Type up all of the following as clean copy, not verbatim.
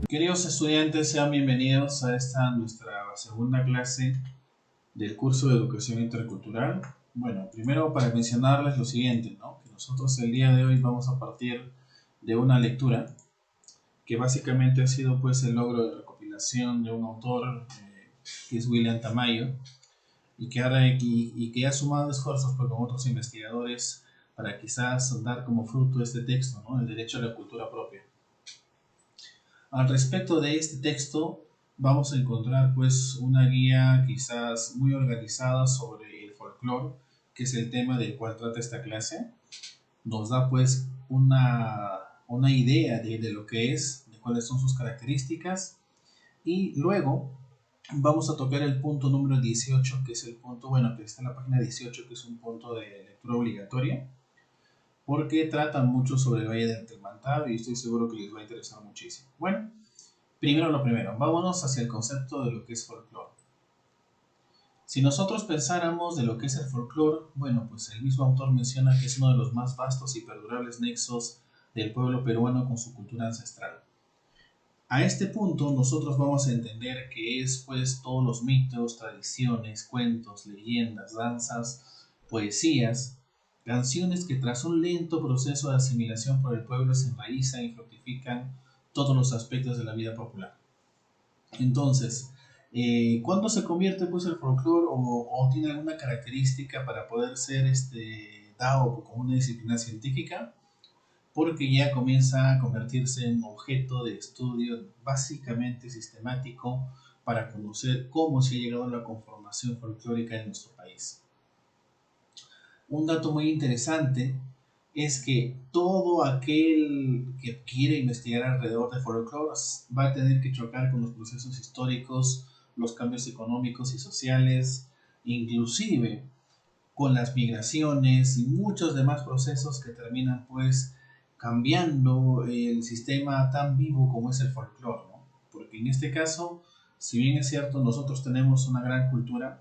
Queridos estudiantes, sean bienvenidos a esta nuestra segunda clase del curso de Educación Intercultural. Bueno, primero para mencionarles lo siguiente, ¿no? Que nosotros el día de hoy vamos a partir de una lectura que básicamente ha sido pues el logro de recopilación de un autor que es William Tamayo y que ha sumado esfuerzos pues, con otros investigadores para quizás dar como fruto este texto, ¿no? El derecho a la cultura propia. Al respecto de este texto, vamos a encontrar pues una guía quizás muy organizada sobre el folclore, que es el tema del cual trata esta clase. Nos da pues una idea de lo que es, de cuáles son sus características. Y luego vamos a tocar el punto número 18, que es el punto, bueno, que está en la página 18, que es un punto de lectura obligatoria, porque trata mucho sobre el Valle del Telmantab y estoy seguro que les va a interesar muchísimo. Bueno, primero lo primero, vámonos hacia el concepto de lo que es folclore. Si nosotros pensáramos de lo que es el folclore, bueno, pues el mismo autor menciona que es uno de los más vastos y perdurables nexos del pueblo peruano con su cultura ancestral. A este punto nosotros vamos a entender que es pues todos los mitos, tradiciones, cuentos, leyendas, danzas, poesías, canciones que tras un lento proceso de asimilación por el pueblo se enraizan y fructifican todos los aspectos de la vida popular. Entonces, ¿cuándo se convierte pues el folclore o tiene alguna característica para poder ser dado como una disciplina científica? Porque ya comienza a convertirse en objeto de estudio básicamente sistemático para conocer cómo se ha llegado a la conformación folclórica de nuestro país. Un dato muy interesante es que todo aquel que quiere investigar alrededor de folclore va a tener que chocar con los procesos históricos, los cambios económicos y sociales, inclusive con las migraciones y muchos demás procesos que terminan pues cambiando el sistema tan vivo como es el folclore, ¿no? Porque en este caso, si bien es cierto, nosotros tenemos una gran cultura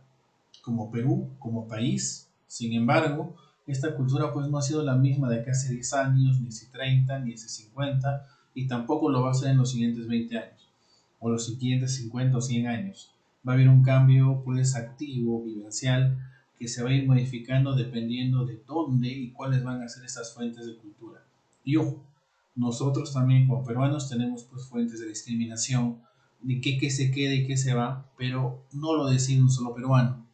como Perú, como país, sin embargo, esta cultura pues no ha sido la misma de que hace 10 años, ni hace 30, ni hace 50, y tampoco lo va a ser en los siguientes 20 años, o los siguientes 50 o 100 años. Va a haber un cambio pues activo, vivencial, que se va a ir modificando dependiendo de dónde y cuáles van a ser estas fuentes de cultura. Y ojo, nosotros también como peruanos tenemos pues fuentes de discriminación, de qué se queda y qué se va, pero no lo decide un solo peruano,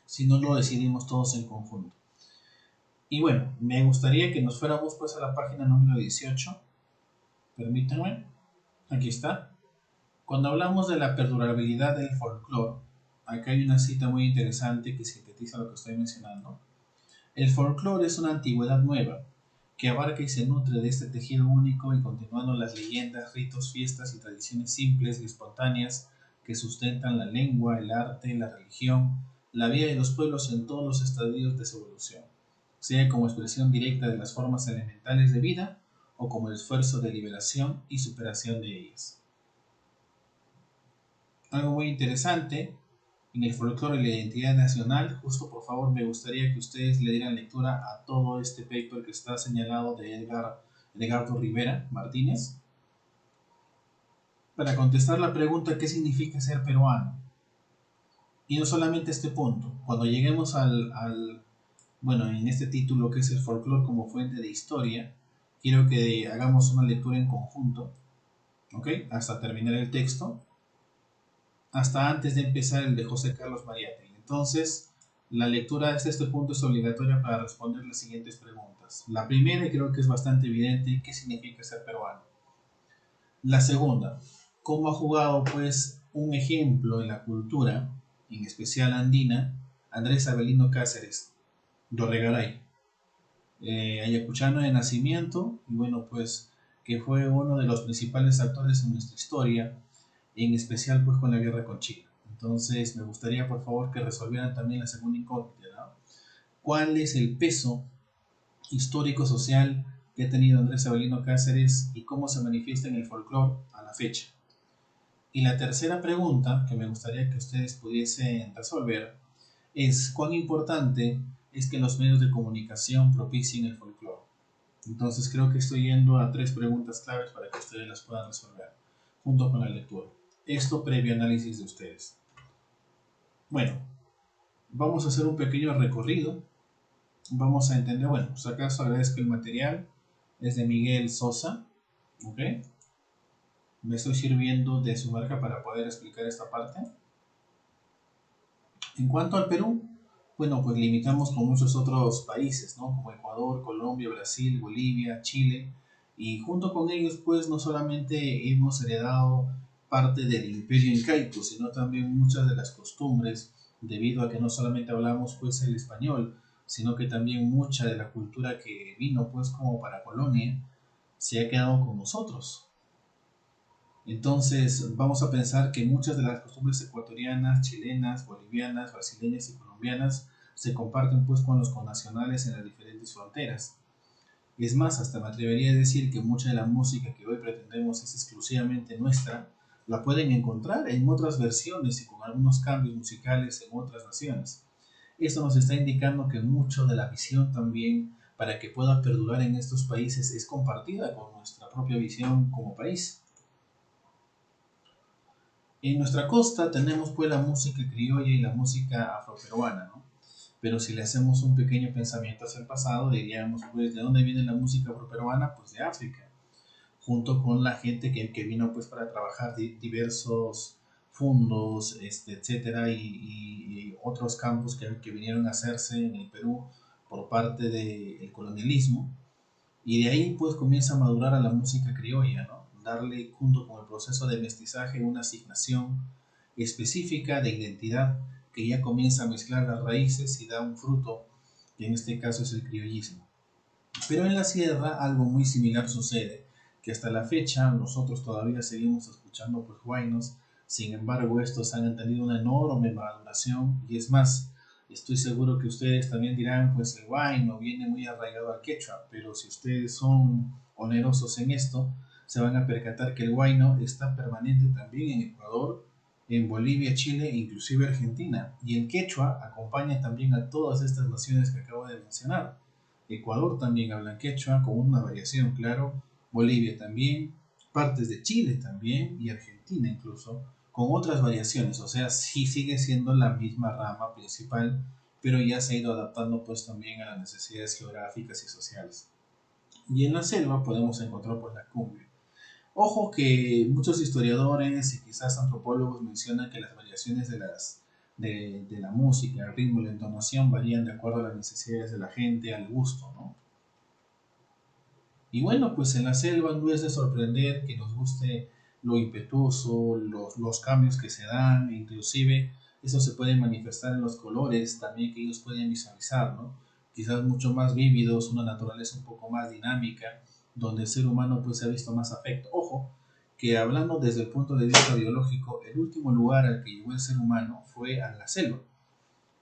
sino lo decidimos todos en conjunto. Y bueno, me gustaría que nos fuéramos pues a la página número 18. Permítanme, aquí está. Cuando hablamos de la perdurabilidad del folclore, acá hay una cita muy interesante que sintetiza lo que estoy mencionando. El folclore es una antigüedad nueva que abarca y se nutre de este tejido único y continuando las leyendas, ritos, fiestas y tradiciones simples y espontáneas que sustentan la lengua, el arte, la religión, la vida de los pueblos en todos los estadios de su evolución, sea como expresión directa de las formas elementales de vida o como esfuerzo de liberación y superación de ellas. Algo muy interesante en el folclore y la identidad nacional, justo por favor me gustaría que ustedes le dieran lectura a todo este paper que está señalado de Edgardo Rivera Martínez, para contestar la pregunta ¿qué significa ser peruano? Y no solamente este punto, cuando lleguemos bueno, en este título que es el folclore como fuente de historia, quiero que hagamos una lectura en conjunto, ¿ok? Hasta terminar el texto, hasta antes de empezar el de José Carlos Mariátegui. Entonces, la lectura hasta este punto es obligatoria para responder las siguientes preguntas. La primera, y creo que es bastante evidente, ¿qué significa ser peruano? La segunda, ¿cómo ha jugado pues un ejemplo en la cultura, en especial andina, Andrés Avelino Cáceres, Dorregaray, ayacuchano de nacimiento, y bueno, pues que fue uno de los principales actores en nuestra historia, en especial pues con la guerra con Chile? Entonces me gustaría por favor que resolvieran también la segunda incógnita, ¿no? ¿Cuál es el peso histórico-social que ha tenido Andrés Avelino Cáceres y cómo se manifiesta en el folclore a la fecha? Y la tercera pregunta que me gustaría que ustedes pudiesen resolver es ¿cuán importante es que los medios de comunicación propicien el folclore? Entonces creo que estoy yendo a tres preguntas claves para que ustedes las puedan resolver. junto con la lectura. Esto previo análisis de ustedes. Bueno, vamos a hacer un pequeño recorrido. Vamos a entender, bueno, pues acaso agradezco el material. Es de Miguel Sosa. ¿Ok? Me estoy sirviendo de su marca para poder explicar esta parte. En cuanto al Perú, bueno, pues limitamos con muchos otros países, ¿no? Como Ecuador, Colombia, Brasil, Bolivia, Chile. Y junto con ellos, pues no solamente hemos heredado parte del imperio incaico, sino también muchas de las costumbres, debido a que no solamente hablamos pues el español, sino que también mucha de la cultura que vino pues como para colonia se ha quedado con nosotros. Entonces vamos a pensar que muchas de las costumbres ecuatorianas, chilenas, bolivianas, brasileñas y colombianas se comparten pues con los connacionales en las diferentes fronteras. Es más, hasta me atrevería a decir que mucha de la música que hoy pretendemos es exclusivamente nuestra, la pueden encontrar en otras versiones y con algunos cambios musicales en otras naciones. Esto nos está indicando que mucho de la visión también para que pueda perdurar en estos países es compartida con nuestra propia visión como país. En nuestra costa tenemos pues la música criolla y la música afroperuana, ¿no? Pero si le hacemos un pequeño pensamiento hacia el pasado, diríamos pues ¿de dónde viene la música afroperuana? Pues de África, junto con la gente que vino pues para trabajar diversos fundos, etcétera, y otros campos que vinieron a hacerse en el Perú por parte del colonialismo. Y de ahí pues comienza a madurar a la música criolla, ¿no? Darle junto con el proceso de mestizaje una asignación específica de identidad que ya comienza a mezclar las raíces y da un fruto, que en este caso es el criollismo. Pero en la sierra algo muy similar sucede, que hasta la fecha nosotros todavía seguimos escuchando pues huaynos, sin embargo estos han tenido una enorme maduración y es más, estoy seguro que ustedes también dirán pues el huayno viene muy arraigado al quechua, pero si ustedes son onerosos en esto, se van a percatar que el huayno está permanente también en Ecuador, en Bolivia, Chile e inclusive Argentina, y el quechua acompaña también a todas estas naciones que acabo de mencionar. Ecuador también habla quechua con una variación, claro, Bolivia también, partes de Chile también y Argentina incluso, con otras variaciones, o sea, sí sigue siendo la misma rama principal, pero ya se ha ido adaptando pues también a las necesidades geográficas y sociales. Y en la selva podemos encontrar pues la cumbia. Ojo que muchos historiadores y quizás antropólogos mencionan que las variaciones de la música, el ritmo y la entonación varían de acuerdo a las necesidades de la gente, al gusto, ¿no? Y bueno, pues en la selva no es de sorprender que nos guste lo impetuoso, los cambios que se dan, inclusive eso se puede manifestar en los colores también que ellos pueden visualizar, ¿no? Quizás mucho más vívidos, una naturaleza un poco más dinámica, donde el ser humano pues se ha visto más afecto. Ojo, que hablando desde el punto de vista biológico, el último lugar al que llegó el ser humano fue a la selva.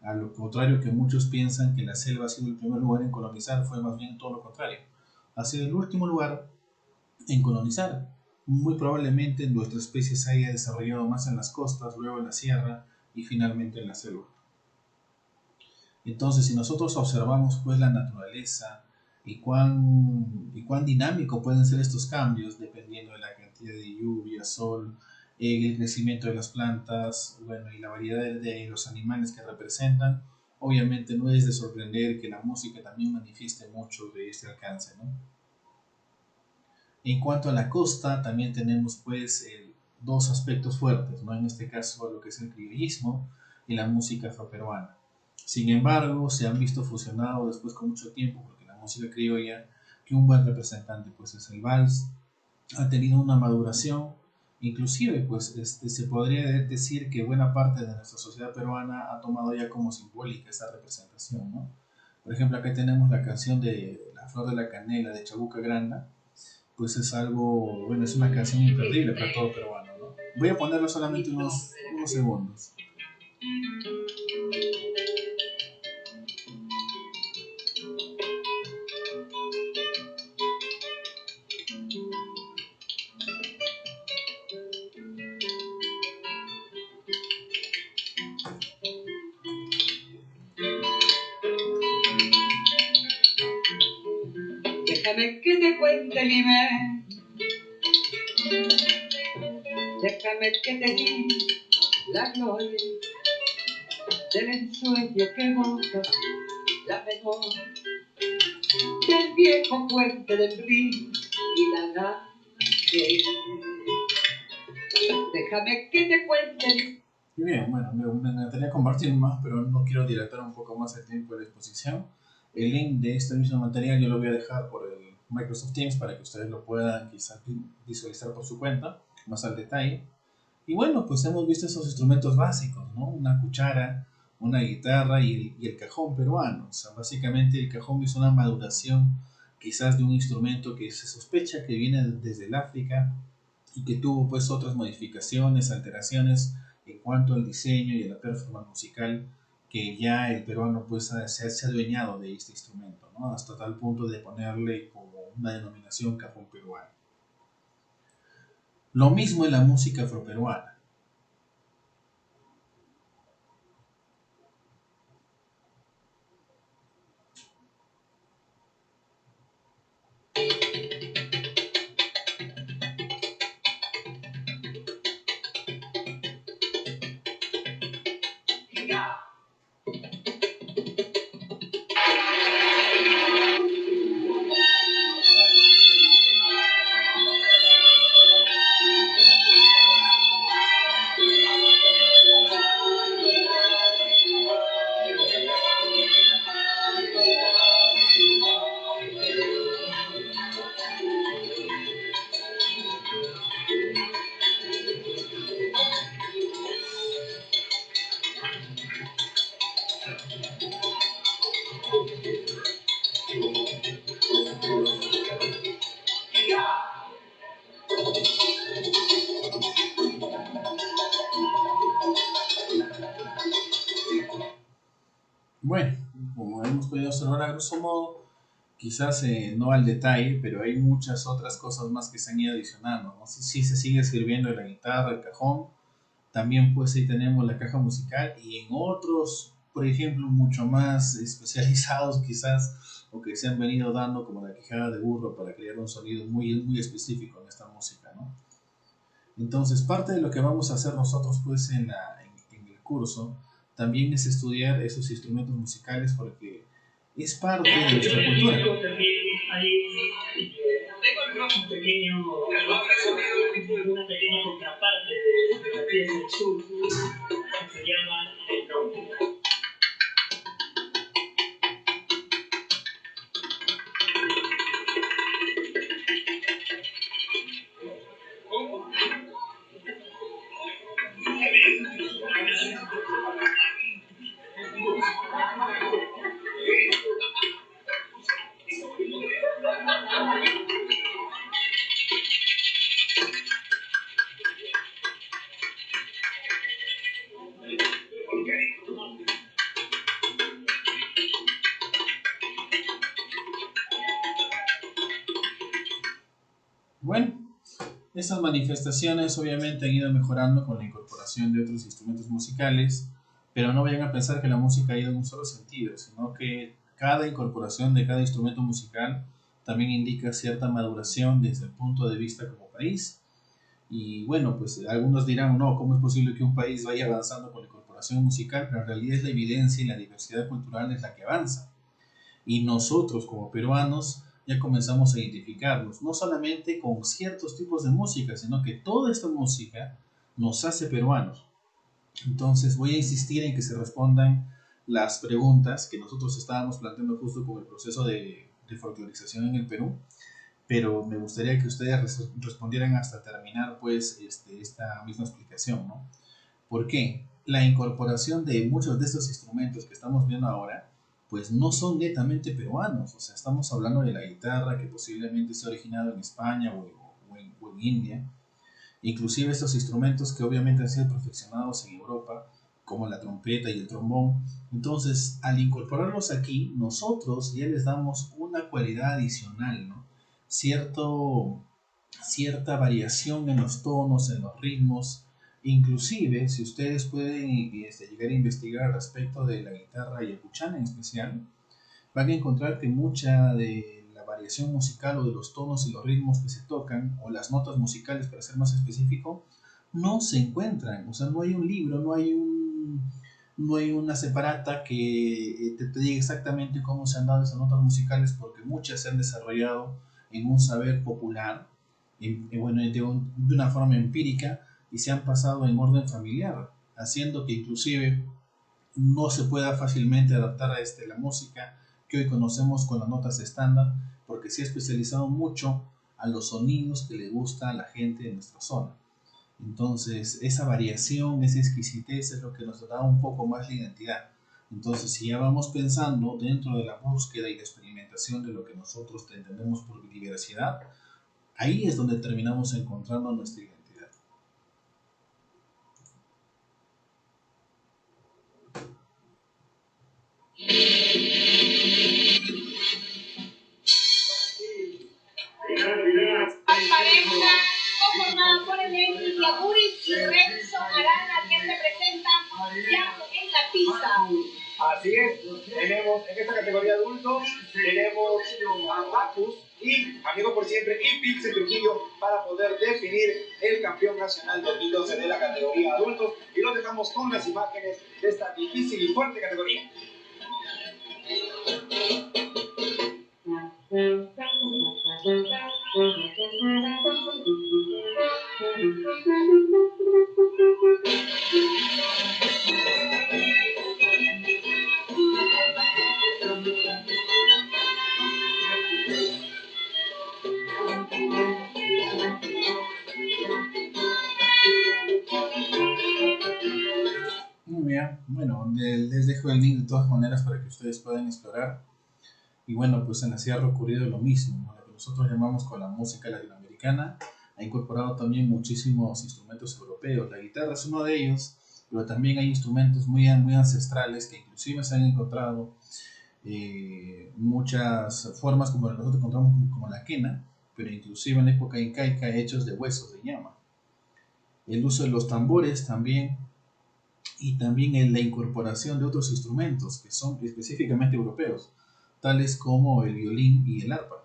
A lo contrario que muchos piensan que la selva ha sido el primer lugar en colonizar, fue más bien todo lo contrario. Ha sido el último lugar en colonizar. Muy probablemente nuestra especie se haya desarrollado más en las costas, luego en la sierra y finalmente en la selva. Entonces, si nosotros observamos pues la naturaleza y cuán dinámico pueden ser estos cambios dependiendo de la cantidad de lluvia, sol, el crecimiento de las plantas, bueno, y la variedad de los animales que representan, obviamente no es de sorprender que la música también manifieste mucho de este alcance, ¿no? En cuanto a la costa, también tenemos pues dos aspectos fuertes, ¿no? En este caso lo que es el criollismo y la música afroperuana. Sin embargo, se han visto fusionados después con mucho tiempo, porque la música criolla, que un buen representante pues es el vals, ha tenido una maduración, inclusive pues se podría decir que buena parte de nuestra sociedad peruana ha tomado ya como simbólica esa representación, ¿no? Por ejemplo, acá tenemos la canción de La Flor de la Canela de Chabuca Granda, pues es algo, bueno, es una canción imperdible para todo peruano, ¿no? Voy a ponerlo solamente unos segundos. Déjame que te cuente mi Déjame que te diga la gloria del ensueño que evoca la memoria del viejo puente del río y la noche. Déjame que te cuente. Y bien, bueno, me encantaría compartir más, pero no quiero dilatar un poco más el tiempo de la exposición. El link de este mismo material yo lo voy a dejar por el Microsoft Teams para que ustedes lo puedan quizás visualizar por su cuenta, más al detalle. Y bueno, pues hemos visto esos instrumentos básicos, ¿no? Una cuchara, una guitarra y el cajón peruano. O sea, básicamente el cajón es una maduración quizás de un instrumento que se sospecha que viene desde el África y que tuvo pues otras modificaciones, alteraciones en cuanto al diseño y a la performance musical, que ya el peruano pues se ha adueñado de este instrumento, ¿no? Hasta tal punto de ponerle como una denominación cajón peruano. Lo mismo en la música afroperuana. Bueno, como hemos podido observar a grosso modo, quizás no al detalle, pero hay muchas otras cosas más que se han ido adicionando, ¿no? Sí se sigue sirviendo la guitarra, el cajón, también pues ahí tenemos la caja musical y en otros, por ejemplo, mucho más especializados quizás, o que se han venido dando como la quijada de burro para crear un sonido muy específico en esta música, ¿no? Entonces, parte de lo que vamos a hacer nosotros pues en el curso también es estudiar esos instrumentos musicales porque es parte de nuestra cultura. Una pequeña contraparte de la pieza del sur que se llama el trompo. Bueno, estas manifestaciones obviamente han ido mejorando con la incorporación de otros instrumentos musicales, pero no vayan a pensar que la música ha ido en un solo sentido, sino que cada incorporación de cada instrumento musical también indica cierta maduración desde el punto de vista como país. Y bueno, pues algunos dirán, no, ¿cómo es posible que un país vaya avanzando con la incorporación musical? Pero en realidad es la evidencia y la diversidad cultural es la que avanza. Y nosotros como peruanos ya comenzamos a identificarnos, no solamente con ciertos tipos de música, sino que toda esta música nos hace peruanos. Entonces voy a insistir en que se respondan las preguntas que nosotros estábamos planteando justo con el proceso de folclorización en el Perú, pero me gustaría que ustedes respondieran hasta terminar pues esta misma explicación, ¿no? ¿Por qué? La incorporación de muchos de estos instrumentos que estamos viendo ahora, pues no son netamente peruanos, o sea, estamos hablando de la guitarra que posiblemente se ha originado en España o en India, inclusive estos instrumentos que obviamente han sido perfeccionados en Europa, como la trompeta y el trombón. Entonces, al incorporarlos aquí, nosotros ya les damos una cualidad adicional, ¿no? Cierto, cierta variación en los tonos, en los ritmos. Inclusive, si ustedes pueden llegar a investigar al respecto de la guitarra yacuchana en especial, van a encontrar que mucha de la variación musical o de los tonos y los ritmos que se tocan, o las notas musicales para ser más específico, no se encuentran. O sea, no hay un libro, no hay una separata que te diga exactamente cómo se han dado esas notas musicales, porque muchas se han desarrollado en un saber popular, bueno, de una forma empírica, y se han pasado en orden familiar, haciendo que inclusive no se pueda fácilmente adaptar a la música que hoy conocemos con las notas estándar, porque se ha especializado mucho a los sonidos que le gusta a la gente de nuestra zona. Entonces, esa variación, esa exquisitez es lo que nos da un poco más la identidad. Entonces, si ya vamos pensando dentro de la búsqueda y la experimentación de lo que nosotros entendemos por diversidad, ahí es donde terminamos encontrando nuestra identidad. Pareja conformada por Enetti, Yaguris y Renzo Arana, que se presentan ya en la pista. Así es, tenemos en esta categoría adultos, tenemos a Bacus y Amigo por Siempre y Pixel Trujillo para poder definir el campeón nacional 2012 de la categoría adultos, y los dejamos con las imágenes de esta difícil y fuerte categoría. Muy bien, bueno, les dejo el link de todas maneras para que ustedes puedan explorar. Y bueno, pues en la sierra ha ocurrido lo mismo, ¿no? Lo que nosotros llamamos con la música latinoamericana ha incorporado también muchísimos instrumentos europeos. La guitarra es uno de ellos, pero también hay instrumentos muy ancestrales que inclusive se han encontrado muchas formas, como nosotros encontramos como la quena, pero inclusive en la época incaica hechos de huesos de llama. El uso de los tambores también, y también en la incorporación de otros instrumentos que son específicamente europeos, tales como el violín y el arpa.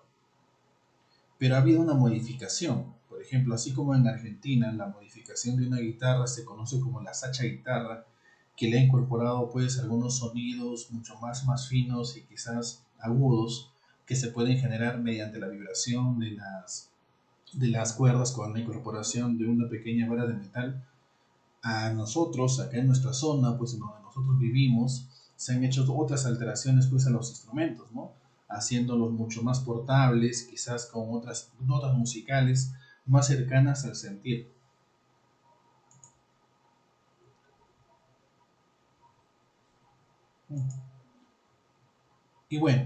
Pero ha habido una modificación. Por ejemplo, así como en Argentina la modificación de una guitarra se conoce como la sacha guitarra, que le ha incorporado pues algunos sonidos mucho más finos y quizás agudos, que se pueden generar mediante la vibración de las cuerdas con la incorporación de una pequeña vara de metal. A nosotros, acá en nuestra zona, pues en donde nosotros vivimos, se han hecho otras alteraciones pues a los instrumentos, ¿no? Haciéndolos mucho más portables, quizás con otras notas musicales más cercanas al sentir. Y bueno,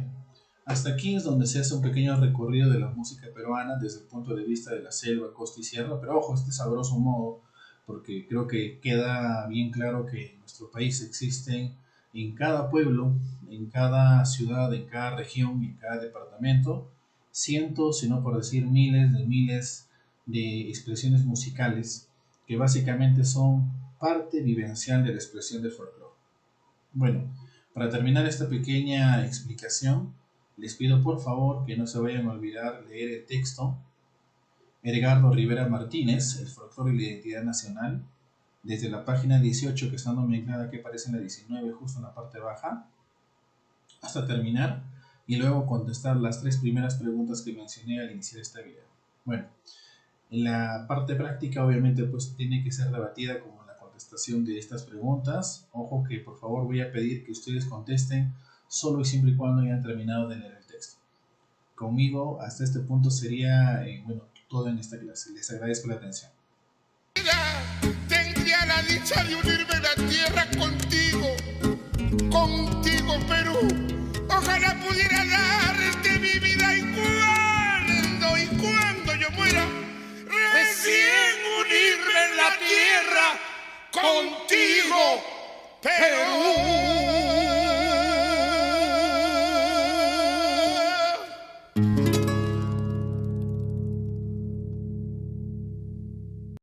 hasta aquí es donde se hace un pequeño recorrido de la música peruana desde el punto de vista de la selva, costa y sierra, pero ojo, este sabroso modo, porque creo que queda bien claro que en nuestro país existen en cada pueblo, en cada ciudad, en cada región, en cada departamento, cientos, si no por decir miles de expresiones musicales que básicamente son parte vivencial de la expresión del folclore. Bueno, para terminar esta pequeña explicación, les pido por favor que no se vayan a olvidar leer el texto Edgardo Rivera Martínez, El folclore y la identidad nacional, desde la página 18, que está nomenclada, que aparece en la 19, justo en la parte baja, hasta terminar, y luego contestar las 3 primeras preguntas que mencioné al iniciar este video. Bueno, en la parte práctica obviamente pues tiene que ser debatida como la contestación de estas preguntas. Ojo que por favor voy a pedir que ustedes contesten solo y siempre y cuando hayan terminado de leer el texto. Conmigo hasta este punto sería todo en esta clase. Les agradezco la atención. Tendría la dicha de unirme la tierra contigo, Perú. Ojalá pudiera darte mi vida y cuando yo muera, recién unirme en la tierra contigo, Perú.